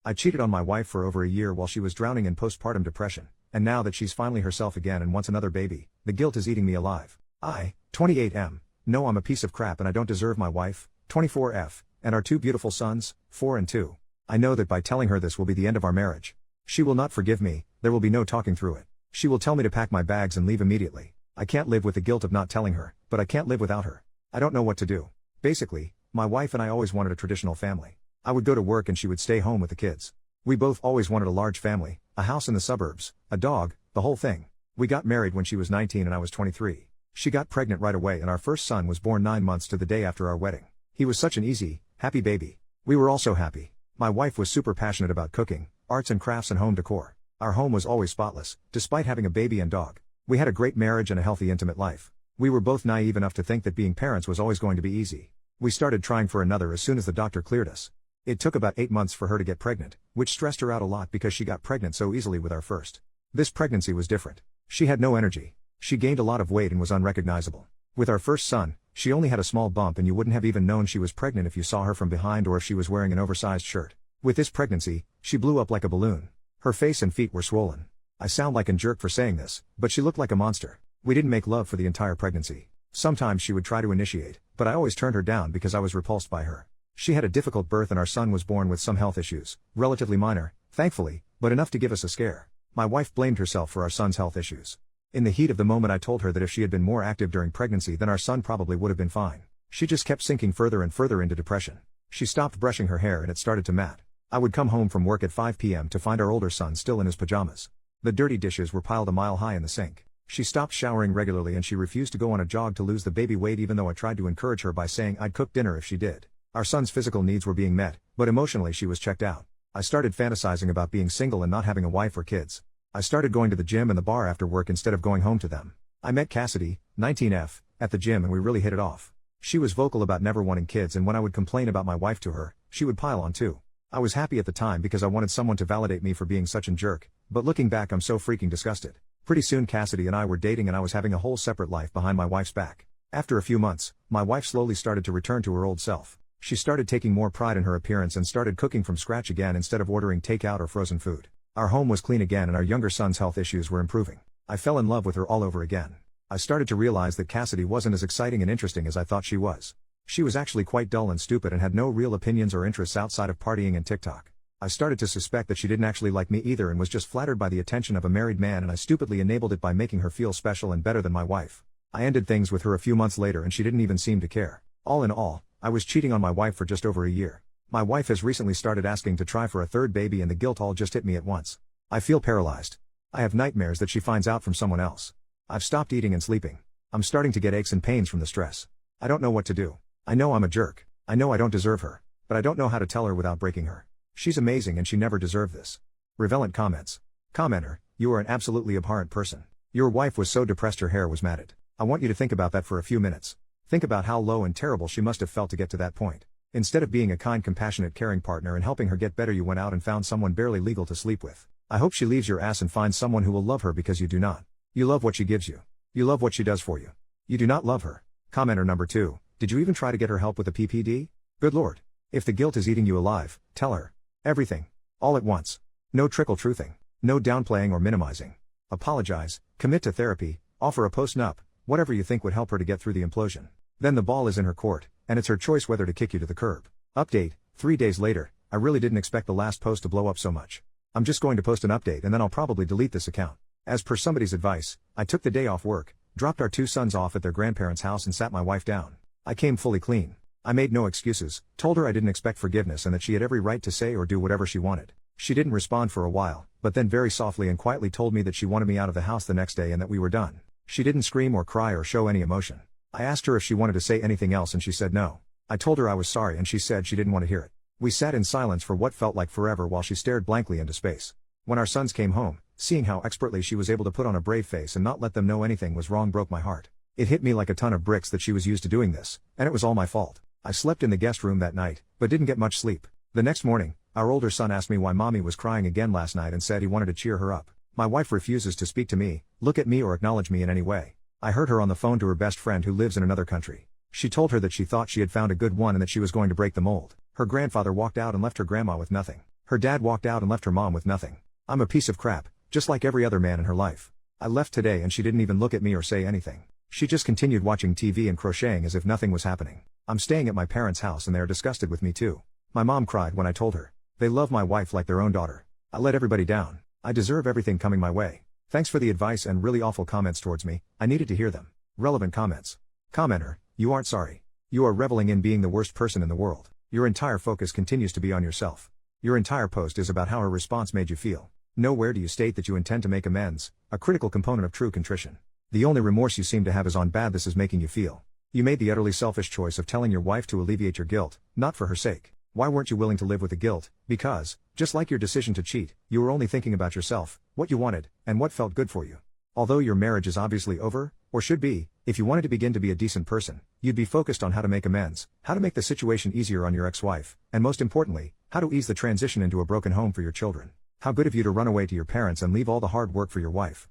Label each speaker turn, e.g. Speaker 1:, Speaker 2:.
Speaker 1: I cheated on my wife for over a year while she was drowning in postpartum depression, and now that she's finally herself again and wants another baby, the guilt is eating me alive. I, 28M, know I'm a piece of crap and I don't deserve my wife, 24F, and our two beautiful sons, 4 and 2. I know that by telling her this will be the end of our marriage. She will not forgive me, there will be no talking through it. She will tell me to pack my bags and leave immediately. I can't live with the guilt of not telling her, but I can't live without her. I don't know what to do. Basically, my wife and I always wanted a traditional family. I would go to work and she would stay home with the kids. We both always wanted a large family, a house in the suburbs, a dog, the whole thing. We got married when she was 19 and I was 23. She got pregnant right away and our first son was born 9 months to the day after our wedding. He was such an easy, happy baby. We were all so happy. My wife was super passionate about cooking, arts and crafts and home decor. Our home was always spotless, despite having a baby and dog. We had a great marriage and a healthy intimate life. We were both naive enough to think that being parents was always going to be easy. We started trying for another as soon as the doctor cleared us. It took about 8 months for her to get pregnant, which stressed her out a lot because she got pregnant so easily with our first. This pregnancy was different. She had no energy. She gained a lot of weight and was unrecognizable. With our first son, she only had a small bump and you wouldn't have even known she was pregnant if you saw her from behind or if she was wearing an oversized shirt. With this pregnancy, she blew up like a balloon. Her face and feet were swollen. I sound like a jerk for saying this, but she looked like a monster. We didn't make love for the entire pregnancy. Sometimes she would try to initiate, but I always turned her down because I was repulsed by her. She had a difficult birth and our son was born with some health issues, relatively minor, thankfully, but enough to give us a scare. My wife blamed herself for our son's health issues. In the heat of the moment I told her that if she had been more active during pregnancy then our son probably would have been fine. She just kept sinking further and further into depression. She stopped brushing her hair and it started to mat. I would come home from work at 5 p.m. to find our older son still in his pajamas. The dirty dishes were piled a mile high in the sink. She stopped showering regularly and she refused to go on a jog to lose the baby weight even though I tried to encourage her by saying I'd cook dinner if she did. Our son's physical needs were being met, but emotionally she was checked out. I started fantasizing about being single and not having a wife or kids. I started going to the gym and the bar after work instead of going home to them. I met Cassidy, 19F, at the gym and we really hit it off. She was vocal about never wanting kids and when I would complain about my wife to her, she would pile on too. I was happy at the time because I wanted someone to validate me for being such a jerk, but looking back I'm so freaking disgusted. Pretty soon Cassidy and I were dating and I was having a whole separate life behind my wife's back. After a few months, my wife slowly started to return to her old self. She started taking more pride in her appearance and started cooking from scratch again instead of ordering takeout or frozen food. Our home was clean again and our younger son's health issues were improving. I fell in love with her all over again. I started to realize that Cassidy wasn't as exciting and interesting as I thought she was. She was actually quite dull and stupid and had no real opinions or interests outside of partying and TikTok. I started to suspect that she didn't actually like me either and was just flattered by the attention of a married man and I stupidly enabled it by making her feel special and better than my wife. I ended things with her a few months later and she didn't even seem to care. All in all, I was cheating on my wife for just over a year. My wife has recently started asking to try for a third baby and the guilt all just hit me at once. I feel paralyzed. I have nightmares that she finds out from someone else. I've stopped eating and sleeping. I'm starting to get aches and pains from the stress. I don't know what to do. I know I'm a jerk. I know I don't deserve her. But I don't know how to tell her without breaking her. She's amazing and she never deserved this. Relevant comments. Commenter, you are an absolutely abhorrent person. Your wife was so depressed her hair was matted. I want you to think about that for a few minutes. Think about how low and terrible she must have felt to get to that point. Instead of being a kind, compassionate, caring partner and helping her get better, you went out and found someone barely legal to sleep with. I hope she leaves your ass and finds someone who will love her because you do not. You love what she gives you. You love what she does for you. You do not love her. Commenter number 2, did you even try to get her help with the PPD? Good lord. If the guilt is eating you alive, tell her. Everything. All at once. No trickle truthing. No downplaying or minimizing. Apologize, commit to therapy, offer a post-nup, whatever you think would help her to get through the implosion. Then the ball is in her court, and it's her choice whether to kick you to the curb. Update, 3 days later, I really didn't expect the last post to blow up so much. I'm just going to post an update and then I'll probably delete this account. As per somebody's advice, I took the day off work, dropped our 2 sons off at their grandparents' house and sat my wife down. I came fully clean. I made no excuses, told her I didn't expect forgiveness and that she had every right to say or do whatever she wanted. She didn't respond for a while, but then very softly and quietly told me that she wanted me out of the house the next day and that we were done. She didn't scream or cry or show any emotion. I asked her if she wanted to say anything else and she said no. I told her I was sorry and she said she didn't want to hear it. We sat in silence for what felt like forever while she stared blankly into space. When our sons came home, seeing how expertly she was able to put on a brave face and not let them know anything was wrong broke my heart. It hit me like a ton of bricks that she was used to doing this, and it was all my fault. I slept in the guest room that night, but didn't get much sleep. The next morning, our older son asked me why mommy was crying again last night and said he wanted to cheer her up. My wife refuses to speak to me, look at me or acknowledge me in any way. I heard her on the phone to her best friend who lives in another country. She told her that she thought she had found a good one and that she was going to break the mold. Her grandfather walked out and left her grandma with nothing. Her dad walked out and left her mom with nothing. I'm a piece of crap, just like every other man in her life. I left today and she didn't even look at me or say anything. She just continued watching TV and crocheting as if nothing was happening. I'm staying at my parents' house and they are disgusted with me too. My mom cried when I told her. They love my wife like their own daughter. I let everybody down. I deserve everything coming my way. Thanks for the advice and really awful comments towards me. I needed to hear them. Relevant comments. Commenter, you aren't sorry. You are reveling in being the worst person in the world. Your entire focus continues to be on yourself. Your entire post is about how her response made you feel. Nowhere do you state that you intend to make amends, a critical component of true contrition. The only remorse you seem to have is on bad this is making you feel. You made the utterly selfish choice of telling your wife to alleviate your guilt, not for her sake. Why weren't you willing to live with the guilt? Because, just like your decision to cheat, you were only thinking about yourself, what you wanted, and what felt good for you. Although your marriage is obviously over, or should be, if you wanted to begin to be a decent person, you'd be focused on how to make amends, how to make the situation easier on your ex-wife, and most importantly, how to ease the transition into a broken home for your children. How good of you to run away to your parents and leave all the hard work for your wife.